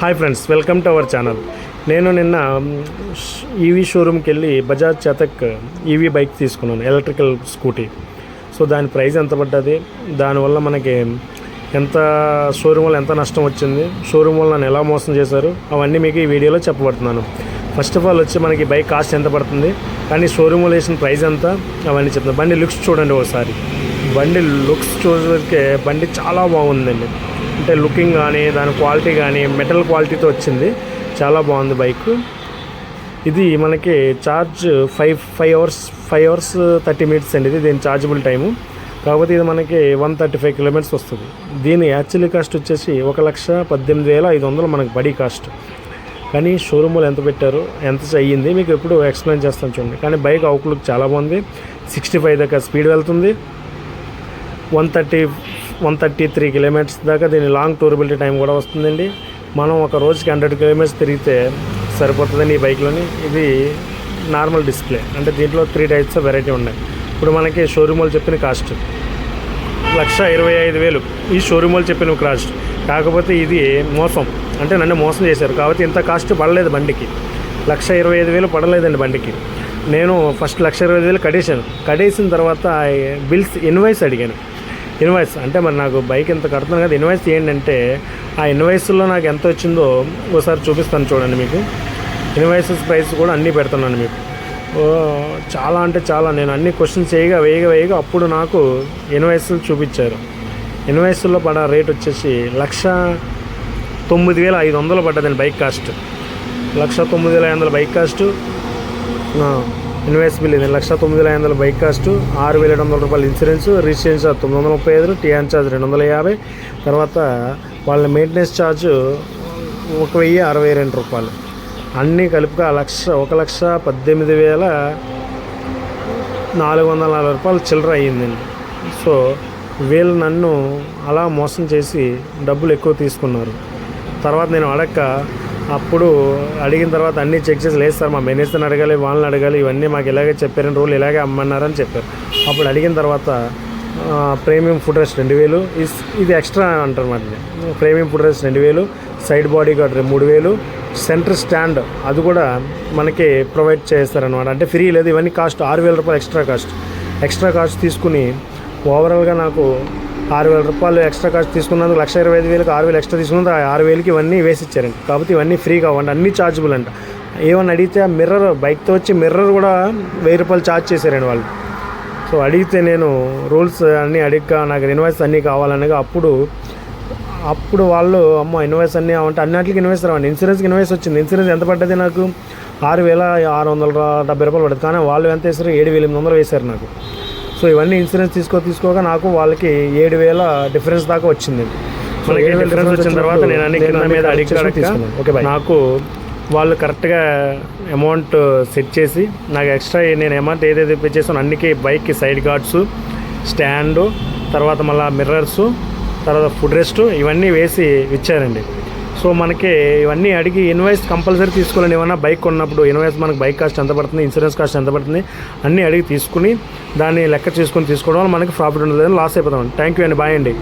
Hi friends, welcome to our channel. నేను నిన్న EV షోరూమ్కి వెళ్ళి బజాజ్ చేతక్ ఈవీ బైక్ తీసుకున్నాను, ఎలక్ట్రికల్ స్కూటీ. సో దాని ప్రైస్ ఎంత పడ్డది, దానివల్ల మనకి ఎంత షోరూమ్ వల్ల ఎంత నష్టం వచ్చింది, షోరూమ్ వల్ల నన్ను ఎలా మోసం చేశారు, అవన్నీ మీకు ఈ వీడియోలో చెప్పబడుతున్నాను. ఫస్ట్ ఆఫ్ ఆల్ వచ్చి మనకి బైక్ కాస్ట్ ఎంత పడుతుంది, కానీ షోరూమ్లో వేసిన ప్రైస్ ఎంత, అవన్నీ చెప్తాను. బండి లుక్స్ చూడండి ఒకసారి. బండి లుక్స్ చూసే బండి చాలా బాగుందండి. అంటే లుకింగ్ కానీ దాని క్వాలిటీ కానీ మెటల్ క్వాలిటీతో వచ్చింది, చాలా బాగుంది బైక్. ఇది మనకి ఛార్జ్ 5 అవర్స్ 30 మినిట్స్ అండి. ఇది దీని ఛార్జబుల్ టైము. కాకపోతే ఇది మనకి 135 కిలోమీటర్స్ వస్తుంది. దీని యాక్చువల్లీ కాస్ట్ వచ్చేసి 1,18,500 మనకి బడీ కాస్ట్. కానీ షోరూమ్లో ఎంత పెట్టారు, ఎంత అయ్యింది మీకు ఎప్పుడు ఎక్స్ప్లెయిన్ చేస్తాను చూడండి. కానీ బైక్ అవుట్లుక్ చాలా బాగుంది. 65 దాకా స్పీడ్ వెళ్తుంది. 133 కిలోమీటర్స్ దాకా దీని లాంగ్ టూరబిలిటీ టైం కూడా వస్తుందండి. మనం ఒక రోజుకి 100 కిలోమీటర్స్ తిరిగితే సరిపోతుందండి ఈ బైక్లోని. ఇది నార్మల్ డిస్ప్లే, అంటే దీంట్లో 3 టైప్స్ వెరైటీ ఉన్నాయి. ఇప్పుడు మనకి షోరూమ్ వాళ్ళు చెప్పిన కాస్ట్ 1,25,000 ఈ షోరూమ్ వాళ్ళు చెప్పిన కాస్ట్. కాకపోతే ఇది మోసం, అంటే నన్ను మోసం చేశారు. కాబట్టి ఇంత కాస్ట్ పడలేదు బండికి. 1,25,000 పడలేదండి బండికి. నేను ఫస్ట్ 1,25,000 కట్టేసిన తర్వాత బిల్స్ ఇన్వాయిస్ అడిగాను. ఇన్వాయిస్ అంటే మరి నాకు బైక్ ఎంత కడుతున్నాను కదా, ఇన్వాయిస్ ఏంటంటే ఆ ఇన్వాయిస్లో నాకు ఎంత వచ్చిందో ఒకసారి చూపిస్తాను చూడండి మీకు. ఇన్వాయిసెస్ ప్రైస్ కూడా అన్నీ పెడుతున్నాను మీకు. చాలా అంటే చాలా నేను అన్ని క్వశ్చన్స్ వేయగా అప్పుడు నాకు ఇన్వాయిస్లు చూపించారు. ఇన్వాయిస్లో పడ రేట్ వచ్చేసి 1,09,500 పడ్డదండి bike cost. 1,09,500 bike cost. Invoice bill ఇది 1,09,500 బైక్ కాస్ట్. 6,700 రూపాయలు insurance, registration charge 935, TR charge 250, తర్వాత వాళ్ళ మెయింటెనెన్స్ ఛార్జ్ 1,062 రూపాయలు. అన్నీ కలిపిగా 1,18,440 రూపాయలు చిల్లర అయ్యిందండి. సో వీళ్ళు నన్ను అలా మోసం చేసి డబ్బులు ఎక్కువ తీసుకున్నారు. తర్వాత నేను అప్పుడు అడిగిన తర్వాత అన్నీ చెక్ చేసి, లేదు సార్ మా మేనేజర్ని అడగాలి, వాళ్ళని అడగాలి, ఇవన్నీ మాకు ఇలాగే చెప్పారని, రూల్ ఇలాగే అమ్మన్నారని చెప్పారు. అప్పుడు అడిగిన తర్వాత ప్రీమియం ఫుడ్ రెస్ట్ 2,000, ఇది ఎక్స్ట్రా అంటారు మాట. Premium food rest 2,000, side body guard 3,000, centre stand అది కూడా మనకి ప్రొవైడ్ చేస్తారనమాట. అంటే ఫ్రీ లేదు, ఇవన్నీ కాస్ట్ 6,000 రూపాయలు ఎక్స్ట్రా కాస్ట్ తీసుకుని ఓవరాల్గా నాకు 6,000 రూపాయలు ఎక్స్ట్రా కాస్ట్ తీసుకున్నందుకు 1,25,000కి 6,000 ఎక్స్ట్రా తీసుకున్నందుకు 6,000కి ఇవన్నీ వేసి ఇచ్చారండి. కాబట్టి ఇవన్నీ ఫ్రీ కావండి, అన్నీ ఛార్జబుల్ అంట. ఏమన్నా అడిగితే ఆ మిర్రర్, బైక్తో వచ్చి మిర్రర్ కూడా 1,000 రూపాయలు ఛార్జ్ చేశారండి వాళ్ళు. సో అడిగితే నేను రూల్స్ అన్నీ అడిగా నాకు ఇన్వాయిస్ అన్నీ కావాలనగా అప్పుడు వాళ్ళు అమ్మ ఇన్వాయిస్ అన్నీ అంటే అన్నింటికి ఇన్వాయిస్ రావండి. ఇన్సూరెన్స్కి ఇన్వాయిస్ వచ్చింది. ఇన్సూరెన్స్ ఎంత పడ్డది నాకు 6,670 రూపాయలు పడుతుంది. కానీ వాళ్ళు ఎంత వేసారు, 7,800 వేశారు నాకు. సో ఇవన్నీ ఇన్సూరెన్స్ తీసుకోగా నాకు వాళ్ళకి 7,000 డిఫరెన్స్ దాకా వచ్చింది. మనకి డిఫరెన్స్ వచ్చిన తర్వాత నేను అన్ని కింద మీద అడిగి నాకు వాళ్ళు కరెక్ట్గా అమౌంట్ సెట్ చేసి నాకు ఎక్స్ట్రా నేను అమౌంట్ ఏదైతే పే చేసానో అన్నికి బైక్కి సైడ్ గార్డ్స్, స్టాండు, తర్వాత మళ్ళీ మిర్రర్సు, తర్వాత ఫుడ్ రెస్ట్ ఇవన్నీ వేసి ఇచ్చారండి. సో మనకి ఇవన్నీ అడిగి ఇన్వాయిస్ కంపల్సరీ తీసుకోవాలండి. ఏమన్నా బైక్ కొన్నప్పుడు ఇన్వాయిస్ మనకు బైక్ కాస్ట్ ఎంత పడుతుంది, ఇన్సూరెన్స్ కాస్ట్ ఎంత పడుతుంది అన్నీ అడిగి తీసుకుని దాన్ని లెక్క తీసుకొని తీసుకోవడం వల్ల మనకి ప్రాఫిట్ ఉండదు, లాస్ అయిపోతామండి. థ్యాంక్ యూ అండి, బాయ్ అండి.